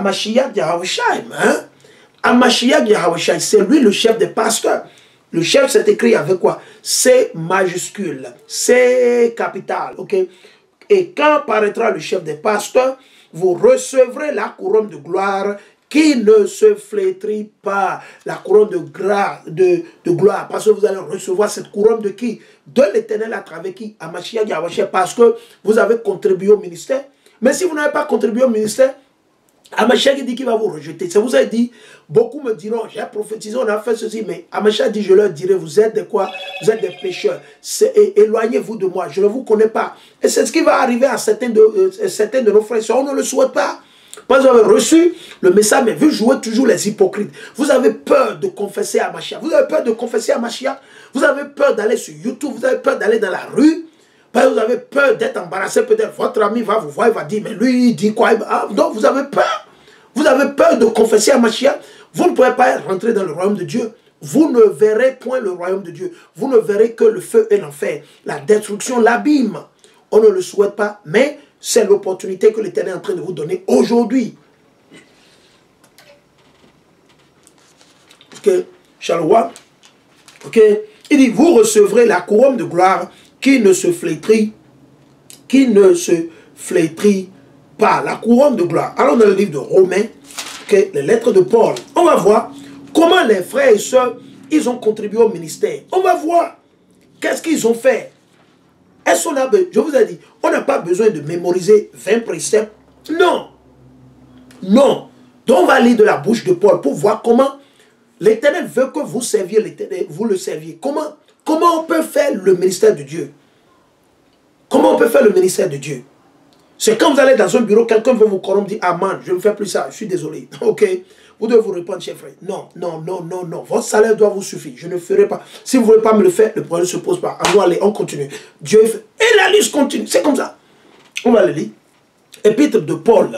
Mashiach Yahawashi, hein? Mashiach Yahawashi, c'est lui le chef des pasteurs. Le chef, c'est écrit avec quoi? C majuscule, C capital, ok? Et quand paraîtra le chef des pasteurs, vous recevrez la couronne de gloire qui ne se flétrit pas. La couronne de gloire. Parce que vous allez recevoir cette couronne de qui? De l'Éternel à travers qui? Mashiach Yahawashi, parce que vous avez contribué au ministère. Mais si vous n'avez pas contribué au ministère, Mashiach dit qu'il va vous rejeter. Ça vous a dit, beaucoup me diront, j'ai prophétisé, on a fait ceci, mais Mashiach dit, je leur dirai, vous êtes de quoi? Vous êtes des pécheurs. Éloignez-vous de moi, je ne vous connais pas. Et c'est ce qui va arriver à certains de nos frères et sœurs. On ne le souhaite pas. Parce que vous avez reçu le message, mais vous jouez toujours les hypocrites. Vous avez peur de confesser à Mashiach. Vous avez peur de confesser à Mashiach. Vous avez peur d'aller sur YouTube. Vous avez peur d'aller dans la rue. Parce que vous avez peur d'être embarrassé. Peut-être votre ami va vous voir, il va dire, mais lui, il dit quoi? Donc vous avez peur. Vous avez peur de confesser à Mashiach. Vous ne pouvez pas rentrer dans le royaume de Dieu. Vous ne verrez point le royaume de Dieu. Vous ne verrez que le feu et l'enfer. La destruction, l'abîme. On ne le souhaite pas, mais c'est l'opportunité que l'Éternel est en train de vous donner aujourd'hui. Ok, Shalom. Ok, il dit, vous recevrez la couronne de gloire qui ne se flétrit pas. La couronne de gloire. Alors dans le livre de Romains, okay, les lettres de Paul, on va voir comment les frères et sœurs, ils ont contribué au ministère. On va voir qu'est-ce qu'ils ont fait. Est-ce qu'on a besoin, je vous ai dit, on n'a pas besoin de mémoriser 20 préceptes. Non. Non. Donc on va lire de la bouche de Paul pour voir comment l'Éternel veut que vous serviez l'Éternel, vous le serviez. Comment on peut faire le ministère de Dieu? Comment on peut faire le ministère de Dieu? C'est quand vous allez dans un bureau, quelqu'un veut vous corrompre, dit Amen, je ne fais plus ça, je suis désolé. Ok, vous devez vous répondre, chef frère. Non, non, non, non, non. Votre salaire doit vous suffire. Je ne ferai pas. Si vous ne voulez pas me le faire, le problème ne se pose pas. Allons, allez, on continue. Dieu fait. Et la liste continue. C'est comme ça. On va le lire. Épître de Paul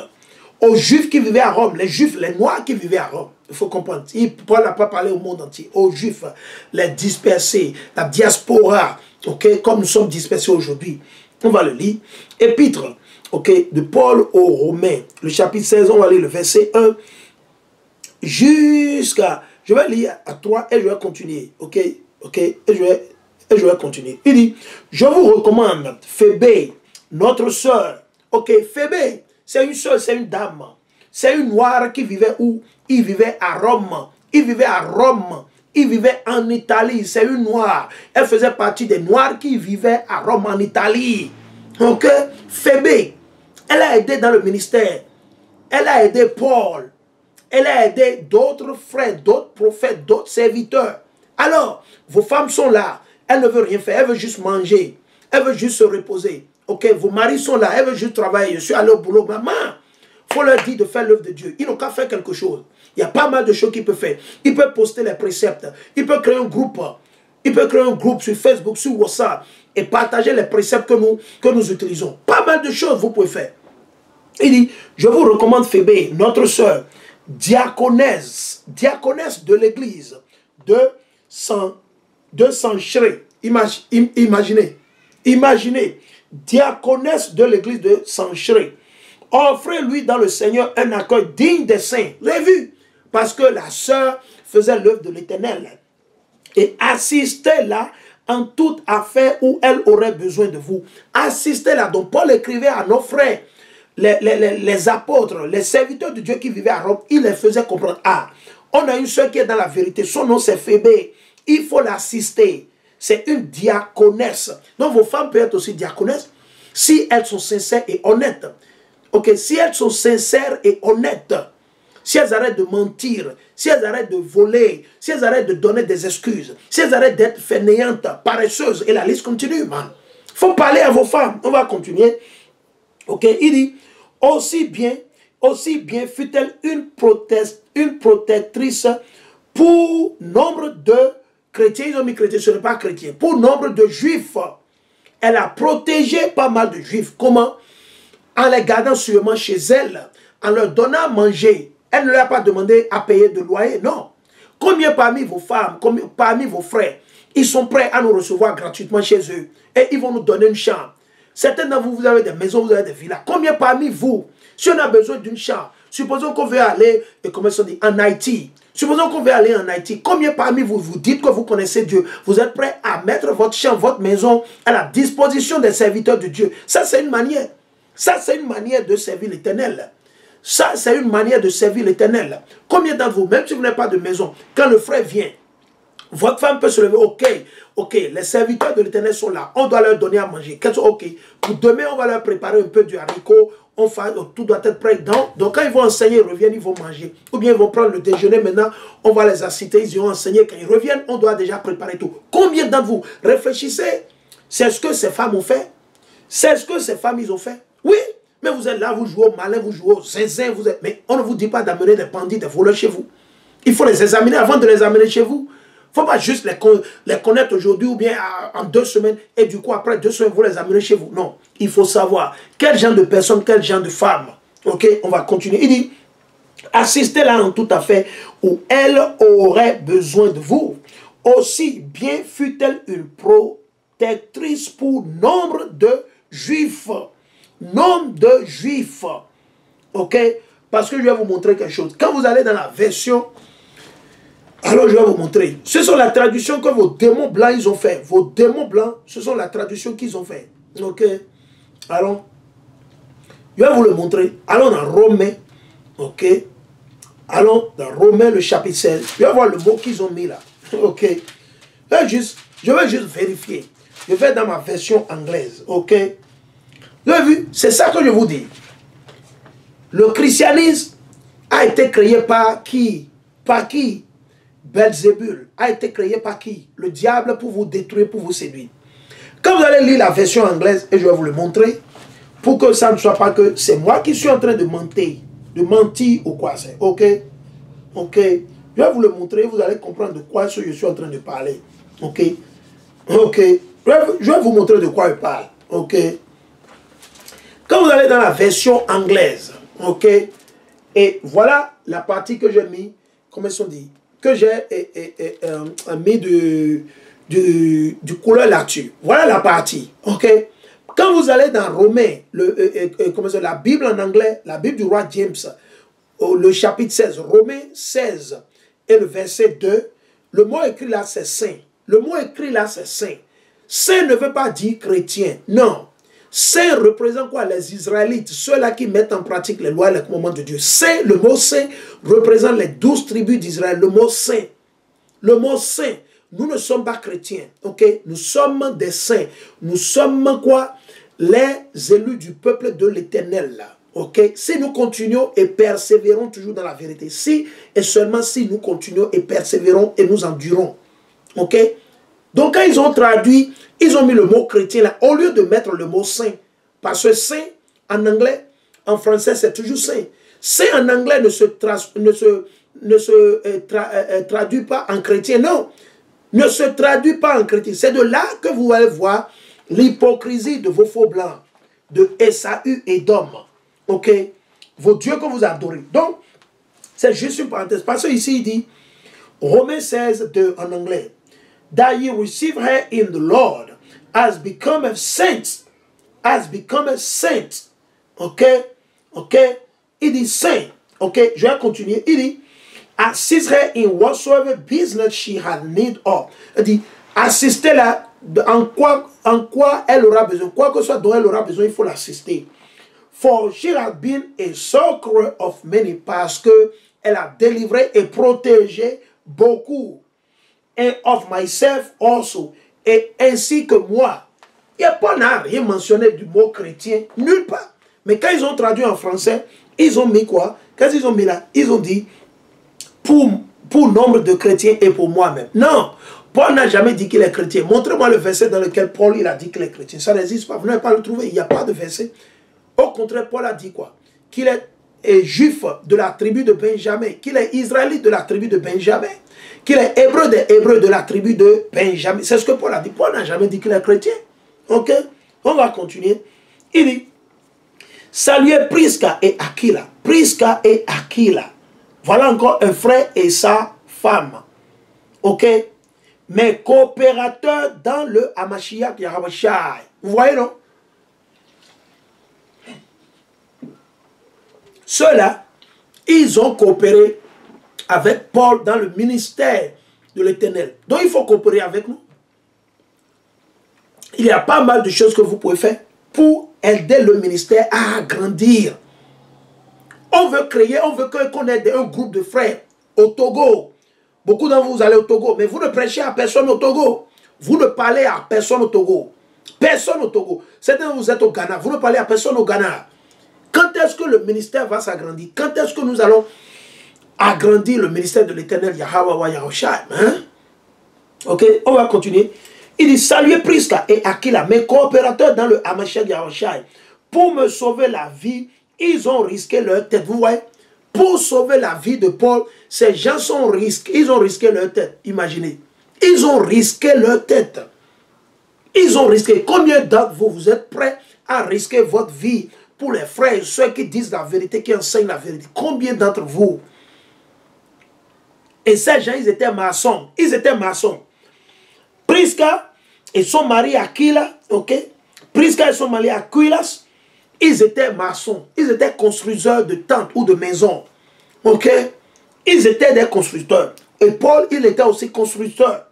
aux Juifs qui vivaient à Rome, les Juifs, les Noirs qui vivaient à Rome. Il faut comprendre. Paul n'a pas parlé au monde entier. Aux Juifs, les dispersés, la diaspora, ok, comme nous sommes dispersés aujourd'hui. On va le lire. Épître, ok, de Paul aux Romains, le chapitre 16, on va lire le verset 1 jusqu'à, je vais lire à 3 et je vais continuer, ok, ok, et je vais continuer. Il dit, je vous recommande Phébé, notre sœur, ok, Phébé, c'est une sœur, c'est une dame, c'est une noire qui vivait où? Il vivait à Rome, il vivait à Rome, il vivait en Italie, c'est une noire, elle faisait partie des noirs qui vivaient à Rome en Italie, ok, Phébé, elle a aidé dans le ministère, elle a aidé Paul, elle a aidé d'autres frères, d'autres prophètes, d'autres serviteurs. Alors, vos femmes sont là, elle ne veut rien faire, elle veut juste manger, elle veut juste se reposer. Ok, vos maris sont là, elle veut juste travailler, je suis allé au boulot, maman. Il faut leur dire de faire l'œuvre de Dieu. Ils n'ont qu'à faire quelque chose. Il y a pas mal de choses qu'ils peuvent faire. Ils peuvent poster les préceptes, ils peuvent créer un groupe. Il peut créer un groupe sur Facebook, sur WhatsApp et partager les préceptes que nous utilisons. Pas mal de choses vous pouvez faire. Il dit, je vous recommande Phébé, notre sœur, diaconesse de l'église de Sanchré. Imaginez, diaconesse de l'église de Sanchré. Offrez-lui dans le Seigneur un accueil digne des saints. Vous avez vu? Parce que la sœur faisait l'œuvre de l'Éternel. Et assistez-la en toute affaire où elle aurait besoin de vous. Assistez-la. Donc Paul écrivait à nos frères, les apôtres, les serviteurs de Dieu qui vivaient à Rome, il les faisait comprendre. Ah, on a une soeur qui est dans la vérité. Son nom c'est Phébé. Il faut l'assister. C'est une diaconesse. Donc vos femmes peuvent être aussi diaconesses si elles sont sincères et honnêtes. Ok, si elles sont sincères et honnêtes. Si elles arrêtent de mentir, si elles arrêtent de voler, si elles arrêtent de donner des excuses, si elles arrêtent d'être fainéantes, paresseuses, et la liste continue, man. Il faut parler à vos femmes. On va continuer. Ok, il dit, aussi bien fut-elle une protectrice pour nombre de chrétiens. Ils ont mis chrétiens, ce n'est pas chrétien. Pour nombre de juifs. Elle a protégé pas mal de juifs. Comment? En les gardant sûrement chez elle, en leur donnant à manger. Elle ne leur a pas demandé à payer de loyer, non. Combien parmi vos femmes, combien parmi vos frères, ils sont prêts à nous recevoir gratuitement chez eux et ils vont nous donner une chambre. Certains d'entre vous, vous avez des maisons, vous avez des villas. Combien parmi vous, si on a besoin d'une chambre, supposons qu'on veut aller, comment on dit, en Haïti. Supposons qu'on veut aller en Haïti. Combien parmi vous, vous dites que vous connaissez Dieu? Vous êtes prêts à mettre votre champ, votre maison à la disposition des serviteurs de Dieu? Ça, c'est une manière. Ça, c'est une manière de servir l'Éternel. Ça, c'est une manière de servir l'Éternel. Combien d'entre vous, même si vous n'avez pas de maison, quand le frère vient, votre femme peut se lever, ok, les serviteurs de l'Éternel sont là, on doit leur donner à manger. Ok, pour demain, on va leur préparer un peu du haricot, tout doit être prêt. Donc, quand ils vont enseigner, ils reviennent, ils vont manger. Ou bien ils vont prendre le déjeuner maintenant, on va les assister, ils iront enseigner. Quand ils reviennent, on doit déjà préparer tout. Combien d'entre vous réfléchissez? C'est ce que ces femmes ont fait? C'est ce que ces femmes, ils ont fait? Oui, mais vous êtes là, vous jouez au malin, vous jouez au zinzin, mais on ne vous dit pas d'amener des bandits, des voleurs chez vous. Il faut les examiner avant de les amener chez vous. Il ne faut pas juste les connaître aujourd'hui ou bien en 2 semaines et du coup après 2 semaines vous les amenez chez vous. Non, il faut savoir quel genre de personnes, quel genre de femmes. Ok, on va continuer. Il dit, assistez-la en tout à fait où elle aurait besoin de vous. Aussi bien fut-elle une protectrice pour nombre de juifs. Nombre de juifs. Ok, parce que je vais vous montrer quelque chose. Quand vous allez dans la version... Alors, je vais vous montrer. Ce sont la traduction que vos démons blancs, ils ont fait. Vos démons blancs, ce sont la traduction qu'ils ont fait. Ok. Alors, je vais vous le montrer. Allons dans Romains. Ok. Allons dans Romains, le chapitre 16. Je vais voir le mot qu'ils ont mis là. Ok. Je vais juste vérifier. Je vais dans ma version anglaise. Ok. Vous avez vu? C'est ça que je vous dis. Le christianisme a été créé par qui? Par qui? Belzébul a été créé par qui? Le diable pour vous détruire, pour vous séduire. Quand vous allez lire la version anglaise, et je vais vous le montrer, pour que ça ne soit pas que c'est moi qui suis en train de mentir ou quoi c'est. Ok? Ok? Je vais vous le montrer, vous allez comprendre de quoi je suis en train de parler. Ok? Ok? Je vais vous montrer de quoi je parle. Ok? Quand vous allez dans la version anglaise, ok? Et voilà la partie que j'ai mis, comment ils sont dit? Que j'ai mis du couleur là-dessus. Voilà la partie. Ok. Quand vous allez dans Romains, la Bible en anglais, la Bible du roi James, le chapitre 16, Romains 16 et le verset 2, le mot écrit là c'est saint. Le mot écrit là c'est saint. Saint ne veut pas dire chrétien. Non. Saint représente quoi? Les Israélites, ceux-là qui mettent en pratique les lois et les commandements de Dieu. Saint, le mot saint représente les 12 tribus d'Israël. Le mot saint. Le mot saint. Nous ne sommes pas chrétiens. Ok? Nous sommes des saints. Nous sommes quoi? Les élus du peuple de l'Éternel. Ok? Si nous continuons et persévérons toujours dans la vérité. Si et seulement si nous continuons et persévérons et nous endurons. Ok? Donc, quand ils ont traduit, ils ont mis le mot chrétien là, au lieu de mettre le mot saint. Parce que saint, en anglais, en français, c'est toujours saint. Saint en anglais ne se traduit pas en chrétien, non. Ne se traduit pas en chrétien. C'est de là que vous allez voir l'hypocrisie de vos faux blancs, de Esaü et d'Om. Ok? Vos dieux que vous adorez. Donc, c'est juste une parenthèse. Parce que ici, il dit, Romains 16, 2 en anglais. That ye receive her in the Lord as become a saint. As become a saint. Ok? Ok? Il dit saint. Ok? Je vais continuer. Il dit, assist her in whatsoever business she had need of. Il dit, assistez-la en quoi elle aura besoin. Quoi que ce soit dont elle aura besoin, il faut l'assister. For she has been a succor of many. Parce que elle a délivré et protégé beaucoup. And of myself also. Et ainsi que moi. Il n'y a pas rien mentionné du mot chrétien. Nulle part. Mais quand ils ont traduit en français, ils ont mis quoi? Qu'est-ce qu'ils ont mis là? Ils ont dit pour nombre de chrétiens et pour moi-même. Non. Paul n'a jamais dit qu'il est chrétien. Montrez-moi le verset dans lequel Paul il a dit qu'il est chrétien. Ça n'existe pas. Vous n'avez pas le trouver. Il n'y a pas de verset. Au contraire, Paul a dit quoi? Qu'il est juif de la tribu de Benjamin. Qu'il est israélite de la tribu de Benjamin. Qu'il est hébreu des hébreux de la tribu de Benjamin. C'est ce que Paul a dit. Paul n'a jamais dit qu'il est chrétien. Ok? On va continuer. Il dit, saluez Prisca et Aquila. Prisca et Aquila. Voilà encore un frère et sa femme. Ok? Mes coopérateurs dans le Hamashiach Yahavashai. Vous voyez, non? Ceux-là, Ils ont coopéré avec Paul dans le ministère de l'Éternel. Donc il faut coopérer avec nous. Il y a pas mal de choses que vous pouvez faire pour aider le ministère à grandir. On veut créer, on veut qu'on ait un groupe de frères au Togo. Beaucoup d'entre vous allez au Togo, mais vous ne prêchez à personne au Togo. Vous ne parlez à personne au Togo. Personne au Togo. Certains de vous êtes au Ghana, vous ne parlez à personne au Ghana. Quand est-ce que le ministère va s'agrandir? Quand est-ce que nous allons agrandir le ministère de l'Éternel Yahweh Yahushua? Hein? Ok, on va continuer. Il dit, saluez Prisca et Aquila, mes coopérateurs dans le Hamashiach Yahushua. Pour me sauver la vie, ils ont risqué leur tête. Vous voyez? Pour sauver la vie de Paul, ces gens ils ont risqué leur tête. Imaginez. Ils ont risqué leur tête. Ils ont risqué. Combien d'entre vous, vous êtes prêts à risquer votre vie pour les frères et ceux qui disent la vérité, qui enseignent la vérité? Combien d'entre vous? Et ces gens, ils étaient maçons. Ils étaient maçons. Prisca et son mari Aquila, ok? Prisca et son mari Aquilas, ils étaient maçons. Ils étaient constructeurs de tentes ou de maisons. Ok? Ils étaient des constructeurs. Et Paul, il était aussi constructeur.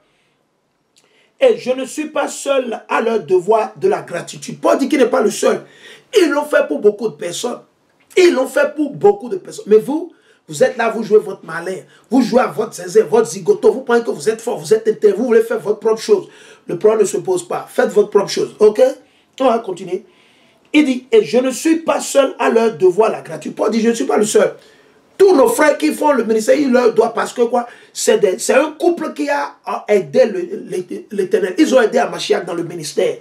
Et je ne suis pas seul à leur devoir de la gratitude. Paul dit qu'il n'est pas le seul. Ils l'ont fait pour beaucoup de personnes. Ils l'ont fait pour beaucoup de personnes. Mais vous, vous êtes là, vous jouez votre malin. Vous jouez à votre zézé, votre zigoto. Vous pensez que vous êtes fort, vous êtes intérêt. Vous voulez faire votre propre chose. Le problème ne se pose pas. Faites votre propre chose. Ok? On va continuer. Il dit, et je ne suis pas seul à leur devoir la gratitude. Paul dit, je ne suis pas le seul. Tous nos frères qui font le ministère, ils leur doivent, parce que quoi? C'est un couple qui a aidé l'Éternel. Ils ont aidé Hamashiach dans le ministère.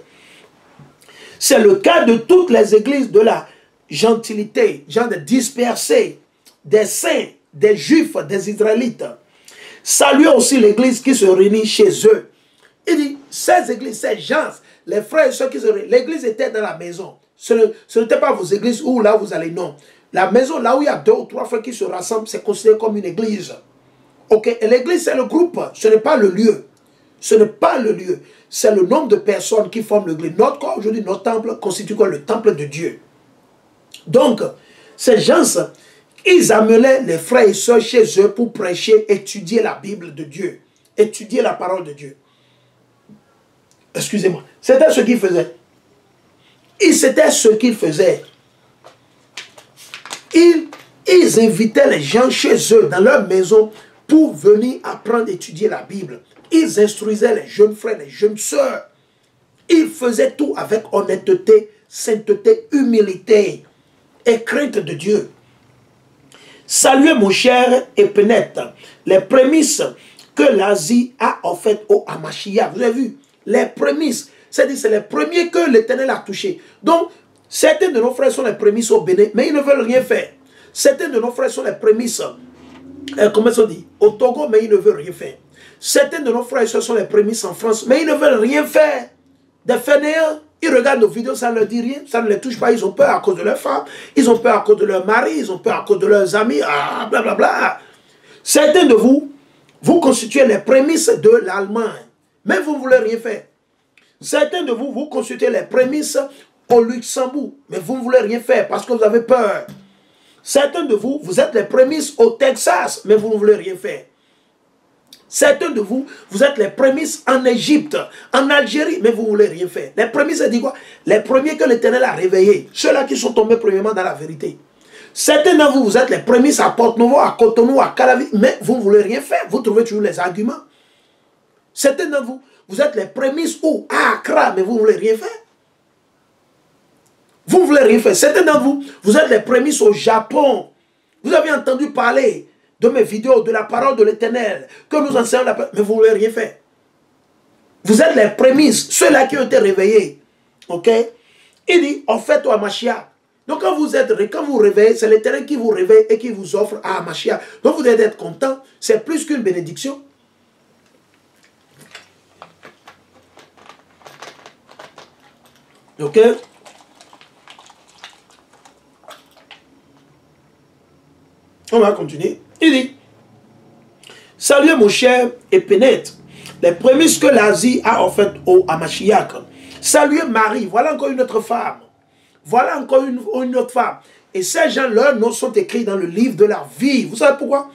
C'est le cas de toutes les églises de la gentilité, gens de dispersés, des saints, des juifs, des israélites. Saluez aussi l'église qui se réunit chez eux. Il dit, ces églises, ces gens, les frères et ceux qui se réunissent, l'église était dans la maison. Ce n'était pas vos églises où là vous allez, non. La maison, là où il y a 2 ou 3 frères qui se rassemblent, c'est considéré comme une église. Ok, et l'église, c'est le groupe, ce n'est pas le lieu. Ce n'est pas le lieu. C'est le nombre de personnes qui forment l'église. Notre corps, aujourd'hui, notre temple constitue quoi? Le temple de Dieu. Donc, ces gens, ils amenaient les frères et sœurs chez eux pour prêcher, étudier la Bible de Dieu. Étudier la parole de Dieu. Excusez-moi. C'était ce qu'ils faisaient. C'était ce qu'ils faisaient. Ils invitaient les gens chez eux, dans leur maison, pour venir apprendre, étudier la Bible. Ils instruisaient les jeunes frères, les jeunes sœurs. Ils faisaient tout avec honnêteté, sainteté, humilité et crainte de Dieu. Saluez mon cher Épinette, les prémices que l'Asie a offertes au Hamashiach. Vous avez vu? Les prémices, c'est-à-dire c'est les premiers que l'Éternel a touchés. Donc, certains de nos frères sont les prémices au Bénin, mais ils ne veulent rien faire. Certains de nos frères sont les prémices, comment on dit, au Togo, mais ils ne veulent rien faire. Certains de nos frères sont les prémices en France, mais ils ne veulent rien faire. Des fainéants, ils regardent nos vidéos, ça ne leur dit rien, ça ne les touche pas, ils ont peur à cause de leurs femmes, ils ont peur à cause de leurs maris, ils ont peur à cause de leurs amis, blablabla. Bla bla. Certains de vous, vous constituez les prémices de l'Allemagne, mais vous ne voulez rien faire. Certains de vous, vous constituez les prémices au Luxembourg, mais vous ne voulez rien faire parce que vous avez peur. Certains de vous, vous êtes les prémices au Texas, mais vous ne voulez rien faire. Certains de vous, vous êtes les prémices en Égypte, en Algérie, mais vous ne voulez rien faire. Les prémices, ça dit quoi? Les premiers que l'Éternel a réveillés, ceux-là qui sont tombés premièrement dans la vérité. Certains de vous, vous êtes les prémices à Porte-Nouveau, à Cotonou, à Calavi, mais vous ne voulez rien faire. Vous trouvez toujours les arguments. Certains de vous, vous êtes les prémices où? À Accra, mais vous ne voulez rien faire. Vous ne voulez rien faire. Certains d'entre vous, vous êtes les prémices au Japon. Vous avez entendu parler de mes vidéos, de la parole de l'Éternel, que nous enseignons la parole, mais vous ne voulez rien faire. Vous êtes les prémices, ceux-là qui ont été réveillés. Ok? Il dit, en fait, au Hamashiach. Donc quand vous réveillez, c'est l'Éternel qui vous réveille et qui vous offre à Hamashiach. Donc vous devez être content. C'est plus qu'une bénédiction. Ok? On va continuer. Il dit, salut mon cher Épinette, les prémices que l'Asie a offertes au Hamashiach. Saluez Marie, voilà encore une autre femme. Voilà encore une autre femme Et ces gens, leurs noms sont écrits dans le livre de la vie. Vous savez pourquoi?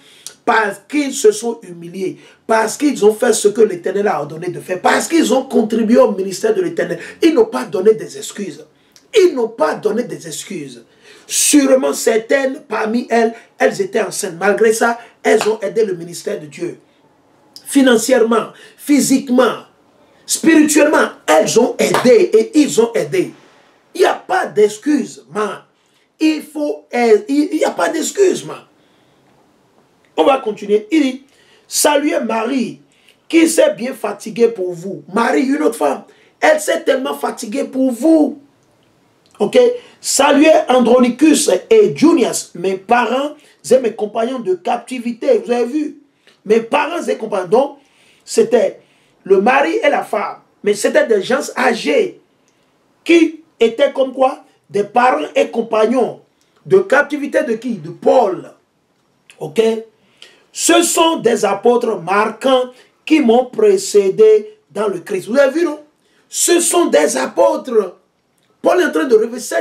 Parce qu'ils se sont humiliés. Parce qu'ils ont fait ce que l'Éternel a ordonné de faire. Parce qu'ils ont contribué au ministère de l'Éternel. Ils n'ont pas donné des excuses. Ils n'ont pas donné des excuses. Sûrement certaines parmi elles, elles étaient enceintes. Malgré ça, elles ont aidé le ministère de Dieu. Financièrement, physiquement, spirituellement, elles ont aidé et ils ont aidé. Il n'y a pas d'excuses, man. Il n'y a pas d'excuses, man. On va continuer. Il dit, saluez Marie, qui s'est bien fatiguée pour vous. Marie, une autre femme, elle s'est tellement fatiguée pour vous. Ok? Saluez Andronicus et Junias, mes parents et mes compagnons de captivité. Vous avez vu? Mes parents et compagnons. Donc, c'était le mari et la femme. Mais c'était des gens âgés qui étaient comme quoi? Des parents et compagnons de captivité de qui? De Paul. Ok? Ce sont des apôtres marquants qui m'ont précédé dans le Christ. Vous avez vu, non? Ce sont des apôtres. Paul est en train de révéler ça.